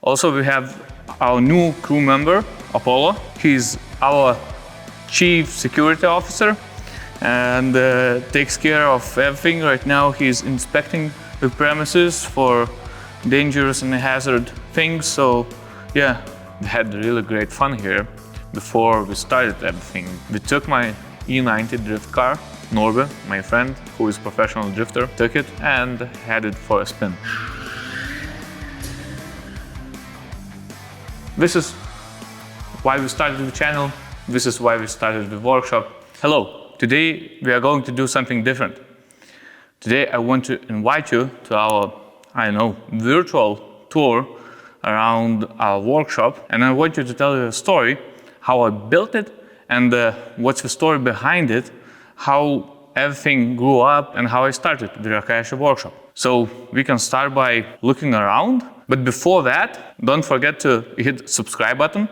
Also, we have our new crew member, Apollo. He's our chief security officer and takes care of everything. Right now, he's inspecting the premises for dangerous and hazard things. So, yeah, we had really great fun here. Before we started everything, we took my E90 drift car. Norbe, my friend, who is a professional drifter, took it and had it for a spin. This is why we started the channel. This is why we started the workshop. Hello, today we are going to do something different. Today I want to invite you to our, virtual tour around our workshop. And I want you to tell you a story, how I built it and what's the story behind it, how everything grew up and how I started the Renovations workshop. So we can start by looking around. But before that, don't forget to hit subscribe button,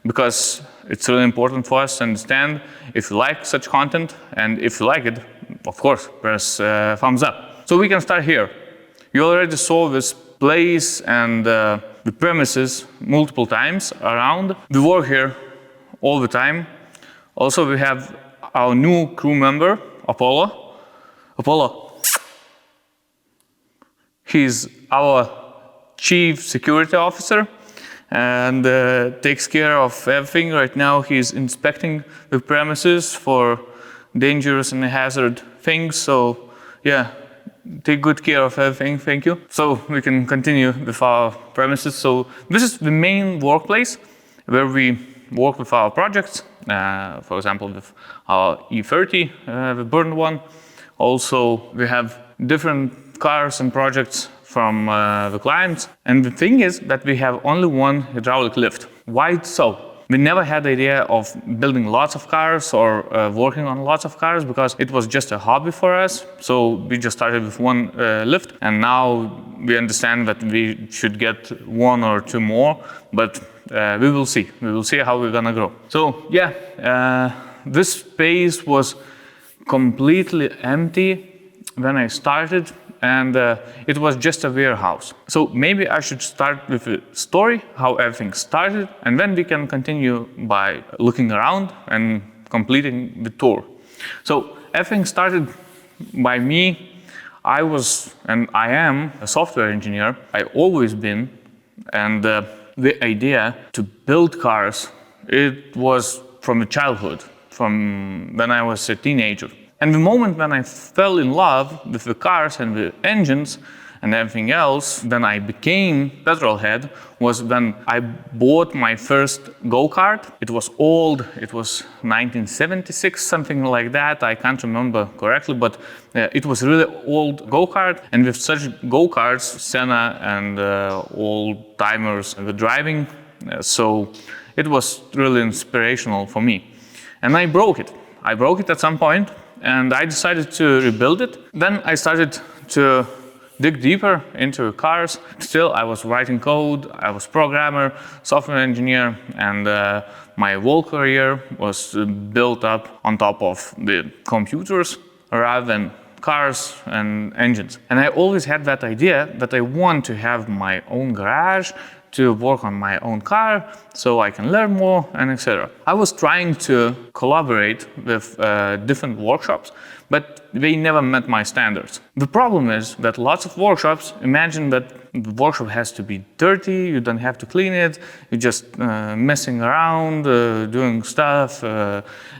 because it's really important for us to understand if you like such content, and if you like it, of course, press thumbs up. So we can start here. You already saw this place and the premises multiple times around. We work here all the time. Also, we have our new crew member, Apollo. Apollo, he's our chief security officer and takes care of everything. Right now, he's inspecting the premises for dangerous and hazard things. So, yeah, take good care of everything. Thank you. So we can continue with our premises. So this is the main workplace where we work with our projects. For example, with our E30, the burn one. Also, we have different cars and projects from the clients. And the thing is that we have only one hydraulic lift. Why so? We never had the idea of building lots of cars or working on lots of cars, because it was just a hobby for us. So we just started with one lift, and now we understand that we should get one or two more, but we will see. We will see how we're gonna grow. So yeah, this space was completely empty when I started, and it was just a warehouse. So maybe I should start with a story, how everything started, and then we can continue by looking around and completing the tour. So everything started by me. I was, and I am, a software engineer. I always been, and the idea to build cars, it was from childhood, from when I was a teenager. And the moment when I fell in love with the cars and the engines and everything else, then I became petrolhead, was when I bought my first go-kart. It was old, it was 1976, something like that. I can't remember correctly, but it was really old go-kart. And with such go-karts, Senna and old-timers were driving. So it was really inspirational for me. And I broke it. I broke it at some point, and I decided to rebuild it. Then I started to dig deeper into cars. Still, I was writing code, I was programmer, software engineer, and my whole career was built up on top of the computers rather than cars and engines. And I always had that idea that I want to have my own garage, to work on my own car, so I can learn more, and etc. I was trying to collaborate with different workshops, but they never met my standards. The problem is that lots of workshops imagine that the workshop has to be dirty, you don't have to clean it, you're just messing around, doing stuff,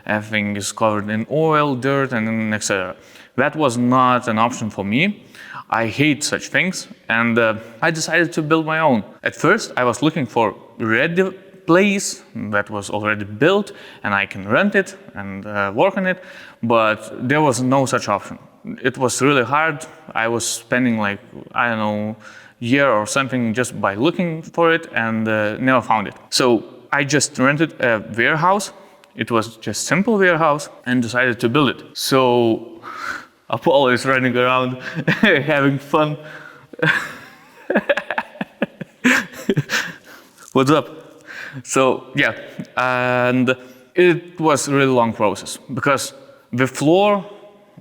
everything is covered in oil, dirt, and etc. That was not an option for me. I hate such things, and I decided to build my own. At first, I was looking for a ready place that was already built, and I can rent it and work on it, but there was no such option. It was really hard. I was spending like, I don't know, a year or something just by looking for it, and never found it. So I just rented a warehouse. It was just simple warehouse, and decided to build it. So Apollo is running around having fun. What's up? So yeah, and it was a really long process because the floor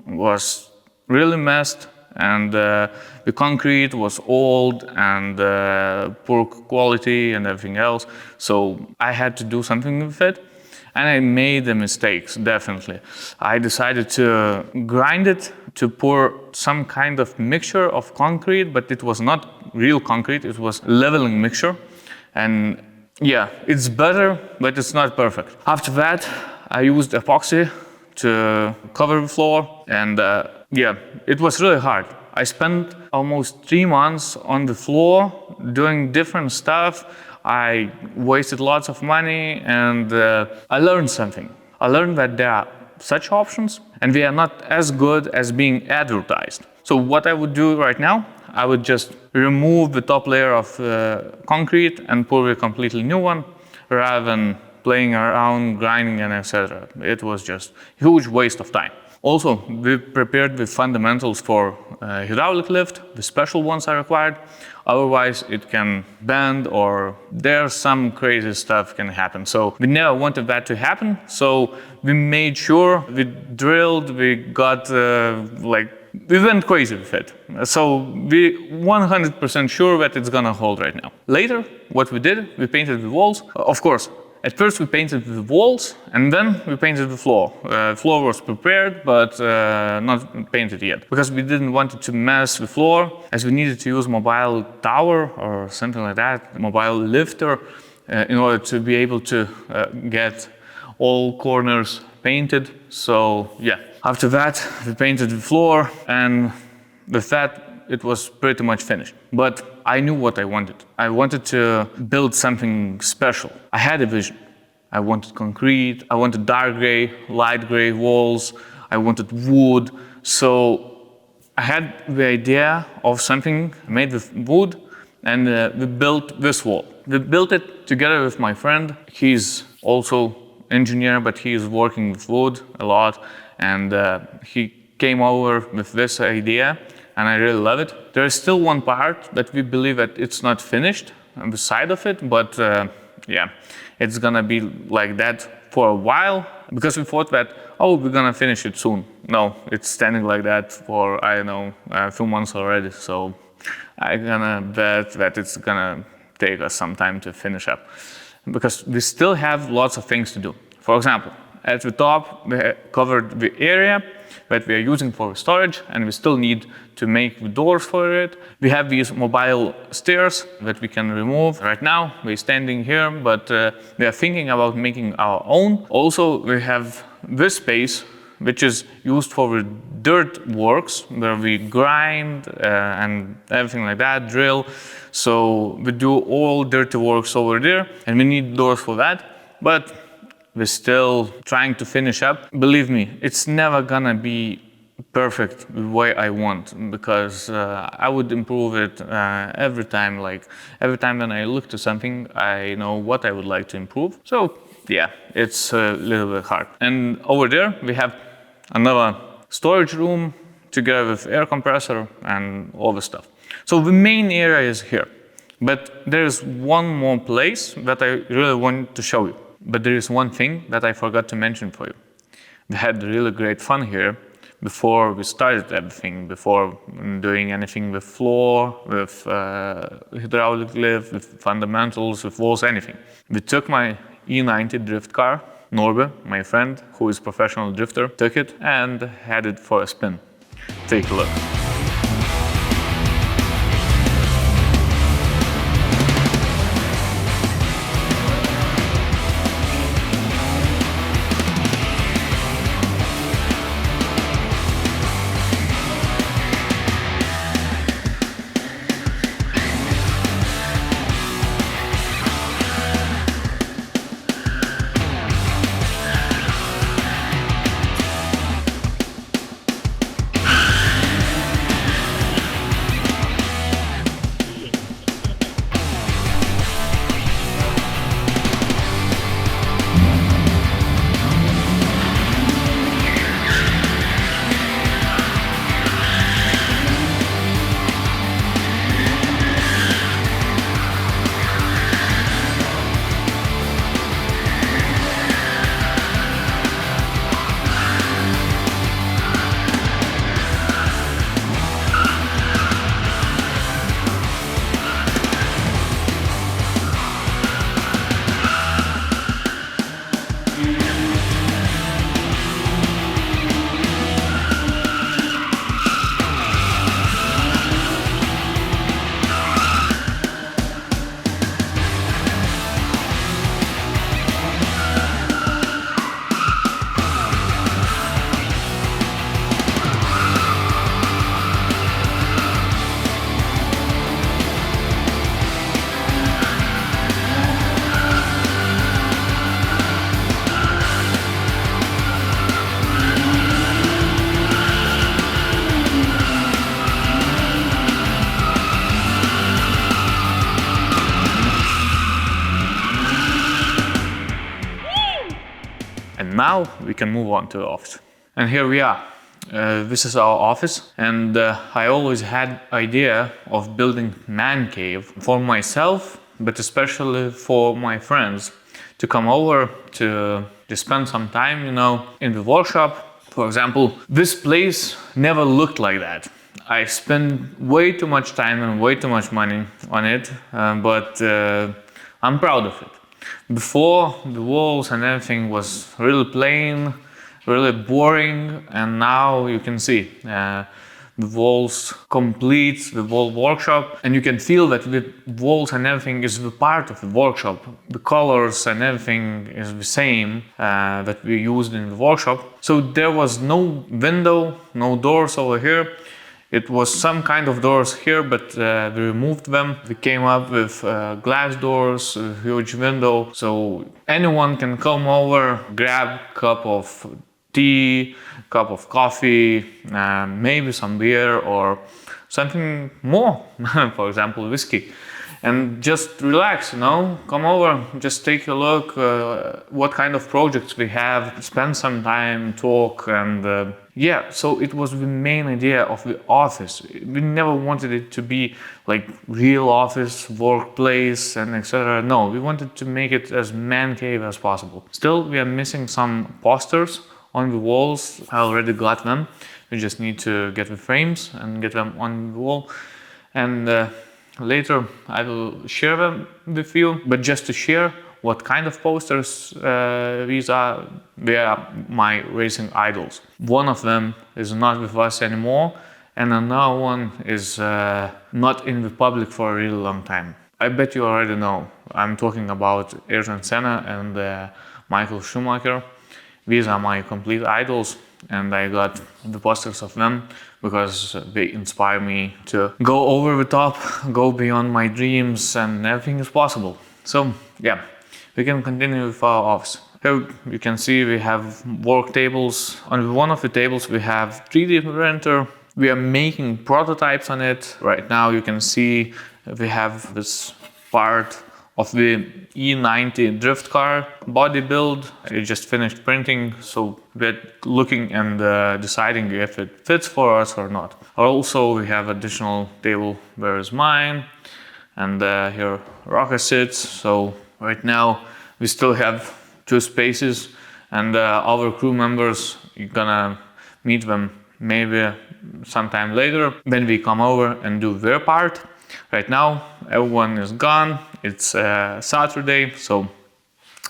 was really messed, and the concrete was old and poor quality and everything else. So I had to do something with it. And I made the mistakes, definitely. I decided to grind it, to pour some kind of mixture of concrete, but it was not real concrete, it was leveling mixture. And yeah, it's better, but it's not perfect. After that, I used epoxy to cover the floor, and yeah, it was really hard. I spent almost 3 months on the floor doing different stuff. I wasted lots of money, and I learned something. I learned that there are such options, and they are not as good as being advertised. So what I would do right now, I would just remove the top layer of concrete and pour a completely new one, rather than playing around, grinding, and etc. It was just a huge waste of time. Also, we prepared the fundamentals for hydraulic lift. The special ones are required. Otherwise, it can bend, or there's some crazy stuff can happen. So we never wanted that to happen. So we made sure we drilled, we got we went crazy with it. So we 100% sure that it's gonna hold right now. Later, what we did, we painted the walls. Of course, at first we painted the walls, and then we painted the floor. Floor was prepared, but not painted yet, because we didn't want it to mess the floor, as we needed to use mobile tower or something like that, mobile lifter, in order to be able to get all corners painted. So yeah, after that we painted the floor, and with that it was pretty much finished. But I knew what I wanted. I wanted to build something special. I had a vision. I wanted concrete, I wanted dark gray, light gray walls, I wanted wood. So I had the idea of something made with wood, and we built this wall. We built it together with my friend. He's also engineer, but he is working with wood a lot, and he came over with this idea, and I really love it. There is still one part that we believe that it's not finished on the side of it, but yeah, it's gonna be like that for a while, because we thought that, oh, we're gonna finish it soon. No, it's standing like that for, I don't know, a few months already, so I'm gonna bet that it's gonna take us some time to finish up, because we still have lots of things to do. For example, at the top, we covered the area that we are using for storage, and we still need to make the doors for it. We have these mobile stairs that we can remove. Right now, we're standing here, but we are thinking about making our own. Also, we have this space, which is used for the dirt works, where we grind and everything like that, drill. So we do all dirty works over there, and we need doors for that. But we're still trying to finish up. Believe me, it's never gonna be perfect the way I want, because I would improve it every time. Like every time when I look to something, I know what I would like to improve. So yeah, it's a little bit hard. And over there we have another storage room together with air compressor and all the stuff. So the main area is here, but there's one more place that I really want to show you. But there is one thing that I forgot to mention for you. We had really great fun here before we started everything, before doing anything with floor, with hydraulic lift, with fundamentals, with walls, anything. We took my E90 drift car, Norbe, my friend, who is a professional drifter, took it and had it for a spin. Take a look. now we can move on to the office. And here we are. This is our office, and I always had idea of building man cave for myself, but especially for my friends to come over to spend some time, in the workshop. For example, this place never looked like that. I spent way too much time and way too much money on it, but I'm proud of it. Before, the walls and everything was really plain, really boring, and now you can see the walls complete the whole workshop, and you can feel that the walls and everything is the part of the workshop. The colors and everything is the same that we used in the workshop. So there was no window, no doors over here. It was some kind of doors here, but we removed them. We came up with glass doors, a huge window, so anyone can come over, grab a cup of tea, cup of coffee, maybe some beer or something more, for example, whiskey, and just relax, come over, just take a look what kind of projects we have, spend some time, talk, and yeah, so it was the main idea of the office. We never wanted it to be like real office, workplace, and etc. No, we wanted to make it as man cave as possible. Still, we are missing some posters on the walls. I already got them. We just need to get the frames and get them on the wall. And later I will share them with you. But just to share what kind of posters these are, they are my racing idols. One of them is not with us anymore, and another one is not in the public for a really long time. I bet you already know. I'm talking about Ayrton Senna and Michael Schumacher. These are my complete idols, and I got the posters of them because they inspire me to go over the top, go beyond my dreams, and everything is possible. So yeah, we can continue with our office. Here you can see we have work tables. On one of the tables we have 3D printer. We are making prototypes on it. Right now you can see we have this part of the E90 drift car body build. I just finished printing, so we're looking and deciding if it fits for us or not. Also, we have additional table where is mine, and here Rocker sits. So right now we still have 2 spaces, and our crew members, you're gonna meet them maybe sometime later when we come over and do their part. Right now everyone is gone. It's Saturday, so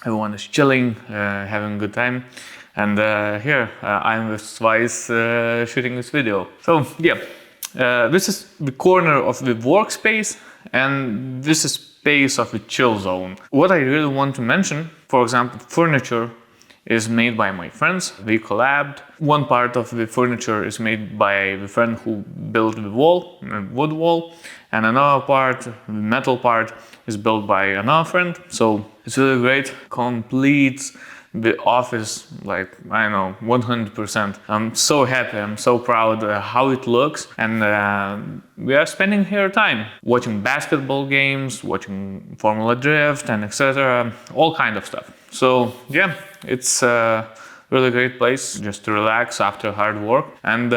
everyone is chilling, having a good time, and here I'm with Weiss shooting this video. So yeah, this is the corner of the workspace, and this is space of the chill zone. What I really want to mention, for example, furniture is made by my friends. We collabed. One part of the furniture is made by the friend who built the wall, the wood wall, and another part, the metal part, is built by another friend. So it's really great. Completes the office, like, I don't know, 100%. I'm so happy, I'm so proud how it looks, and we are spending here time watching basketball games, watching Formula Drift, and etc. All kind of stuff. So yeah, it's a really great place just to relax after hard work. And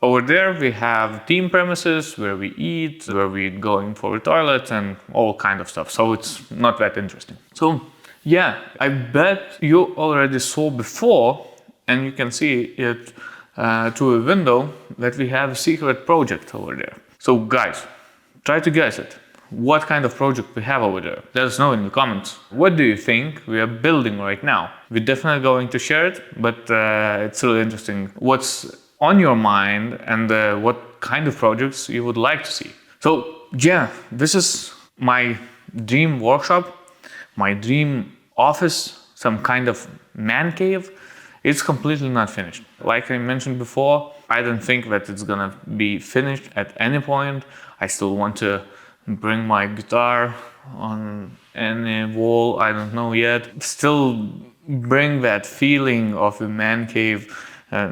over there we have team premises where we eat, where we going for the toilet, and all kind of stuff. So it's not that interesting. So yeah, I bet you already saw before, and you can see it through a window, that we have a secret project over there. So guys, try to guess it. What kind of project we have over there? Let us know in the comments. What do you think we are building right now? We're definitely going to share it, but it's really interesting what's on your mind and what kind of projects you would like to see. So yeah, this is my dream workshop, my dream office, some kind of man cave. It's completely not finished. Like I mentioned before, I don't think that it's gonna be finished at any point. I still want to bring my guitar on any wall, I don't know yet. Still bring that feeling of a man cave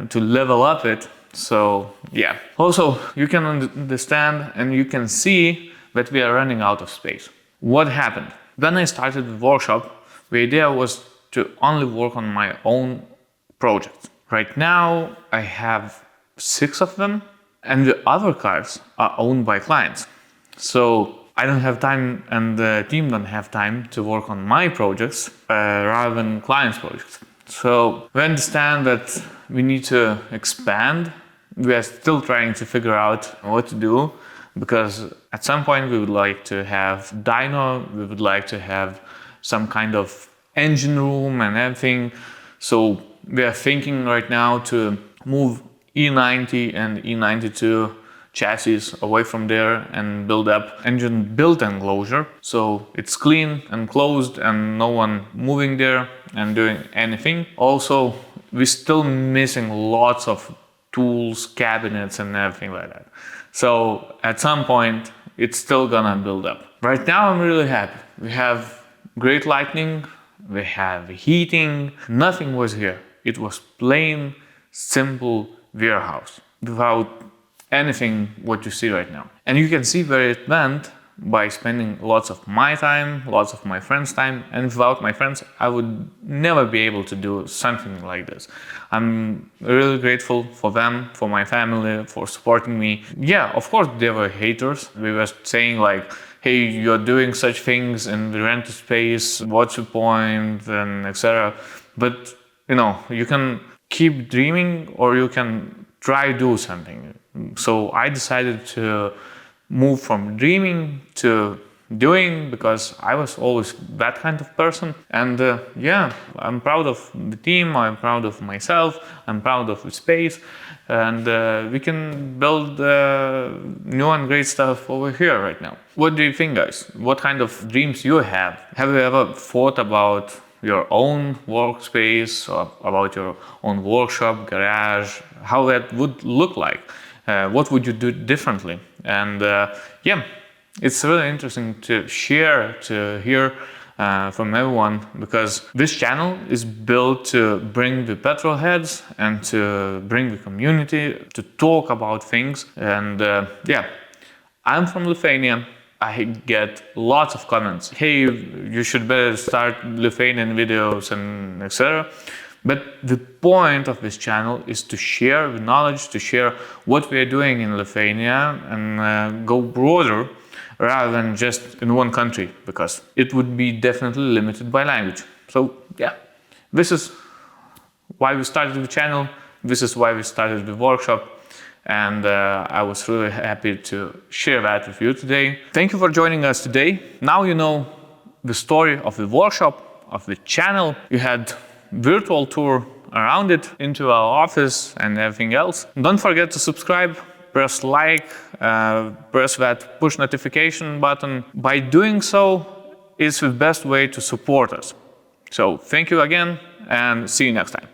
to level up it. So yeah. Also, you can understand and you can see that we are running out of space. What happened? When I started the workshop, the idea was to only work on my own projects. Right now, I have 6 of them, and the other cars are owned by clients. So I don't have time, and the team don't have time to work on my projects rather than clients' projects. So we understand that we need to expand. We are still trying to figure out what to do, because at some point we would like to have dyno, we would like to have some kind of engine room and everything. So we are thinking right now to move E90 and E92 chassis away from there and build up engine built enclosure, so it's clean and closed and no one moving there and doing anything. Also, we're still missing lots of tools, cabinets and everything like that. So at some point it's still gonna build up. Right now I'm really happy. We have great lighting, we have heating, nothing was here. It was plain, simple warehouse without anything what you see right now. And you can see where it went by spending lots of my time, lots of my friends' time, and without my friends I would never be able to do something like this. I'm really grateful for them, for my family, for supporting me. Yeah, of course there were haters. We were saying like, hey, you're doing such things in the rented space, what's the point, and etc. But you know, you can keep dreaming or you can try do something. So I decided to move from dreaming to doing, because I was always that kind of person. And yeah, I'm proud of the team, I'm proud of myself, I'm proud of the space, and we can build new and great stuff over here right now. What do you think, guys? What kind of dreams you have? Have you ever thought about your own workspace or about your own workshop, garage, how that would look like? What would you do differently? And yeah, it's really interesting to share, to hear from everyone, because this channel is built to bring the petrol heads and to bring the community to talk about things. And yeah, I'm from Lithuania. I get lots of comments. Hey, you should better start Lithuanian videos and etc. But the point of this channel is to share the knowledge, to share what we are doing in Lithuania and go broader rather than just in one country, because it would be definitely limited by language. So yeah, this is why we started the channel, this is why we started the workshop, and I was really happy to share that with you today. Thank you for joining us today. Now you know the story of the workshop, of the channel. You had virtual tour around it, into our office and everything else. Don't forget to subscribe, press like, press that push notification button. By doing so, it's the best way to support us. So thank you again and see you next time.